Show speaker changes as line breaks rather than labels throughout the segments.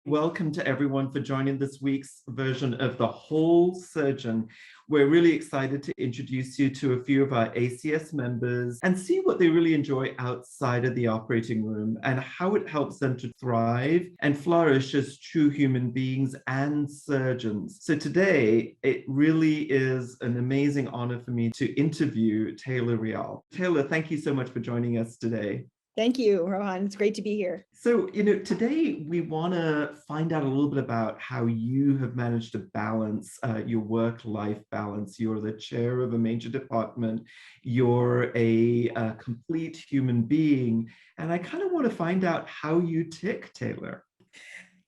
Welcome to everyone for joining this week's version of The Whole Surgeon. We're really excited to introduce you to a few of our ACS members and see what they really enjoy outside of the operating room and how it helps them to thrive and flourish as true human beings and surgeons. So today, it really is an amazing honor for me to interview Taylor Riall. Taylor, thank you so much for joining us today.
Thank you, Rohan. It's great to be here.
So, today we want to find out a little bit about how you have managed to balance your work-life balance. You're the chair of a major department. You're a complete human being. And I kind of want to find out how you tick, Taylor.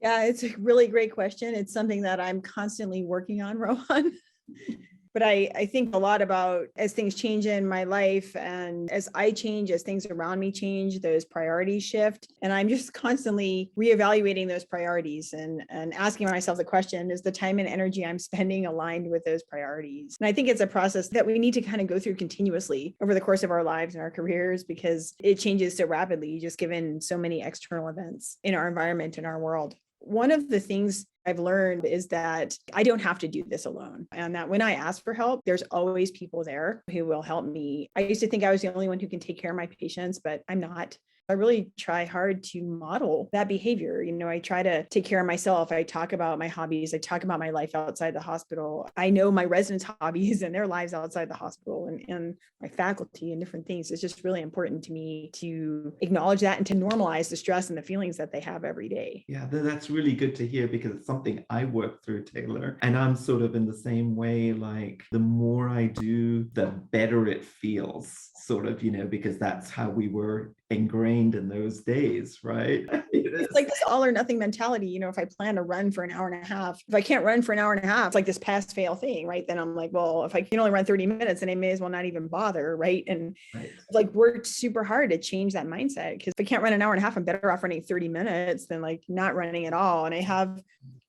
Yeah, it's a really great question. It's something that I'm constantly working on, Rohan. But I think a lot about as things change in my life and as I change, as things around me change, those priorities shift. And I'm just constantly reevaluating those priorities and asking myself the question, is the time and energy I'm spending aligned with those priorities? And I think it's a process that we need to kind of go through continuously over the course of our lives and our careers because it changes so rapidly, just given so many external events in our environment, in our world. One of the things I've learned is that I don't have to do this alone, and that when I ask for help, there's always people there who will help me. I used to think I was the only one who can take care of my patients, but I'm not. I really try hard to model that behavior. I try to take care of myself. I talk about my hobbies. I talk about my life outside the hospital. I know my residents' hobbies and their lives outside the hospital and my faculty and different things. It's just really important to me to acknowledge that and to normalize the stress and the feelings that they have every day.
Yeah, that's really good to hear because it's something I work through, Taylor. And I'm sort of in the same way, like the more I do, the better it feels, sort of, because that's how we were ingrained in those days, right?
It's like this all or nothing mentality. If I plan to run for an hour and a half, if I can't run for an hour and a half, it's like this pass fail thing, right? Then I'm like, well, if I can only run 30 minutes, then I may as well not even bother, right? And like worked super hard to change that mindset because if I can't run an hour and a half, I'm better off running 30 minutes than like not running at all. And I have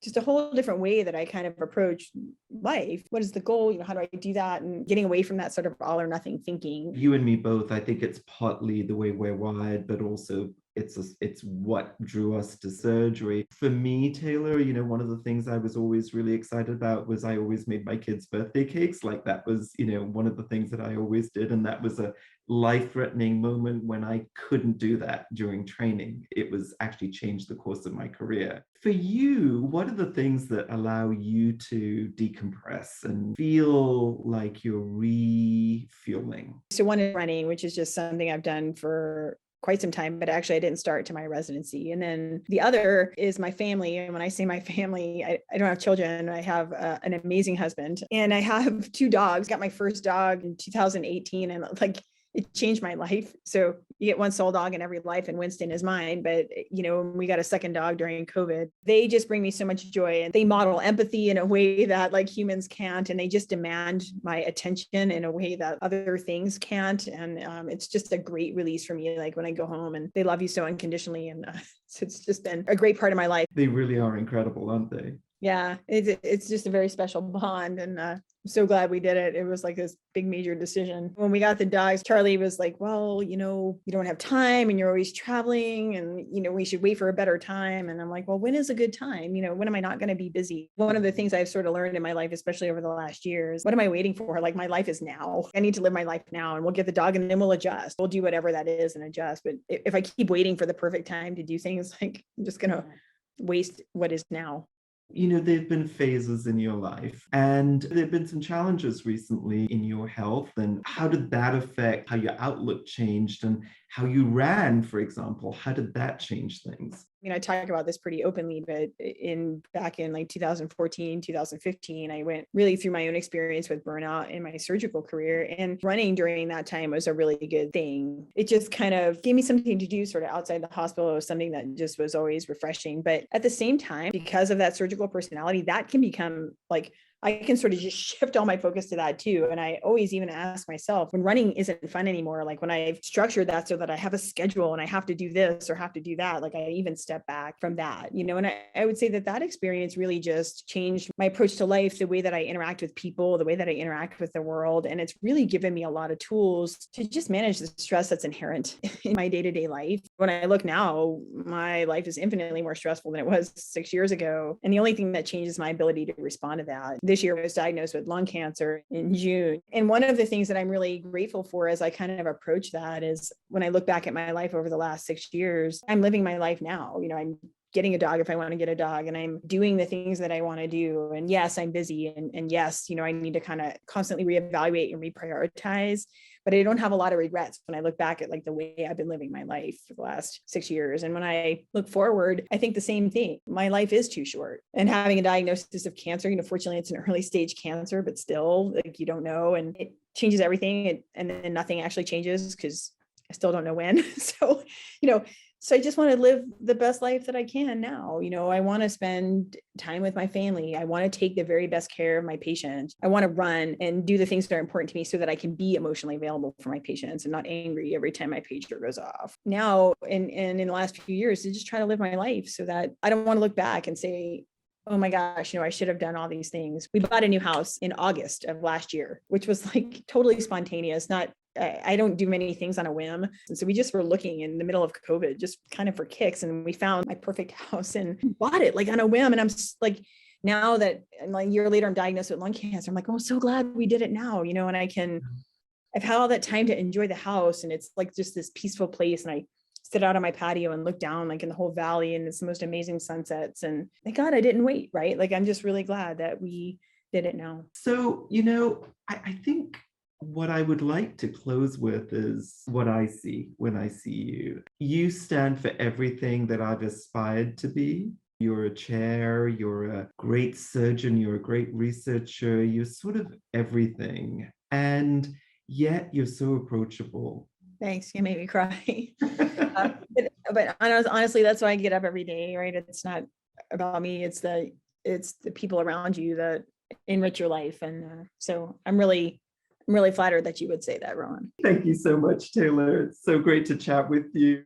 just a whole different way that I kind of approach life. What is the goal? How do I do that? And getting away from that sort of all or nothing thinking.
You and me both. I think it's partly the way we're wired, but also it's what drew us to surgery. For me, Taylor, one of the things I was always really excited about was I always made my kids' birthday cakes. Like that was, one of the things that I always did. And that was a life-threatening moment when I couldn't do that during training. It was actually changed the course of my career. For you, what are the things that allow you to decompress and feel like you're refueling?
So one is running, which is just something I've done for quite some time, but actually I didn't start to my residency. And then the other is my family. And when I say my family, I don't have children. I have an amazing husband and I have 2 dogs. Got my first dog in 2018 and like it changed my life. So you get one soul dog in every life and Winston is mine. But, we got a second dog during COVID. They just bring me so much joy and they model empathy in a way that like humans can't. And they just demand my attention in a way that other things can't. And it's just a great release for me. Like when I go home and they love you so unconditionally. And so it's just been a great part of my life.
They really are incredible, aren't they?
Yeah, it's just a very special bond. And I'm so glad we did it. It was like this big major decision. When we got the dogs, Charlie was like, well, you don't have time and you're always traveling and, we should wait for a better time. And I'm like, well, when is a good time? When am I not going to be busy? One of the things I've sort of learned in my life, especially over the last year, is what am I waiting for? Like my life is now. I need to live my life now and we'll get the dog and then we'll adjust. We'll do whatever that is and adjust. But if I keep waiting for the perfect time to do things, like I'm just going to waste what is now.
There've been phases in your life and there've been some challenges recently in your health. And how did that affect how your outlook changed and how you ran, for example? How did that change things?
I talk about this pretty openly, but back in like 2014, 2015, I went really through my own experience with burnout in my surgical career, and running during that time was a really good thing. It just kind of gave me something to do sort of outside the hospital. It was something that just was always refreshing. But at the same time, because of that surgical personality, that can become like I can sort of just shift all my focus to that too. And I always even ask myself, when running isn't fun anymore, like when I've structured that so that I have a schedule and I have to do this or have to do that, like I even step back from that, and I would say that experience really just changed my approach to life, the way that I interact with people, the way that I interact with the world. And it's really given me a lot of tools to just manage the stress that's inherent in my day-to-day life. When I look now, my life is infinitely more stressful than it was 6 years ago. And the only thing that changes my ability to respond to that. This year I was diagnosed with lung cancer in June. And one of the things that I'm really grateful for as I kind of approach that is when I look back at my life over the last 6 years, I'm living my life now. I'm getting a dog if I want to get a dog, and I'm doing the things that I want to do. And yes, I'm busy. And yes, I need to kind of constantly reevaluate and reprioritize, but I don't have a lot of regrets when I look back at like the way I've been living my life for the last 6 years. And when I look forward, I think the same thing. My life is too short. And having a diagnosis of cancer, fortunately it's an early stage cancer, but still like you don't know, and it changes everything. And then nothing actually changes because I still don't know when. So I just want to live the best life that I can now. I want to spend time with my family. I want to take the very best care of my patients. I want to run and do the things that are important to me so that I can be emotionally available for my patients and not angry every time my pager goes off. Now, and in the last few years, to just try to live my life so that I don't want to look back and say, oh my gosh, I should have done all these things. We bought a new house in August of last year, which was like totally spontaneous. I don't do many things on a whim. And so we just were looking in the middle of COVID, just kind of for kicks. And we found my perfect house and bought it like on a whim. And I'm like, now that like a year later, I'm diagnosed with lung cancer. I'm like, oh, I'm so glad we did it now, and I've had all that time to enjoy the house. And it's like just this peaceful place. And I sit out on my patio and look down like in the whole valley, and it's the most amazing sunsets. And thank God I didn't wait, right? Like, I'm just really glad that we did it now.
So, I think what I would like to close with is what I see when I see you. You stand for everything that I've aspired to be. You're a chair, you're a great surgeon, you're a great researcher, you're sort of everything. And yet you're so approachable.
Thanks. You made me cry. But honestly, that's why I get up every day, right? It's not about me. It's the people around you that enrich your life. And so I'm really flattered that you would say that, Rohan.
Thank you so much, Taylor. It's so great to chat with you.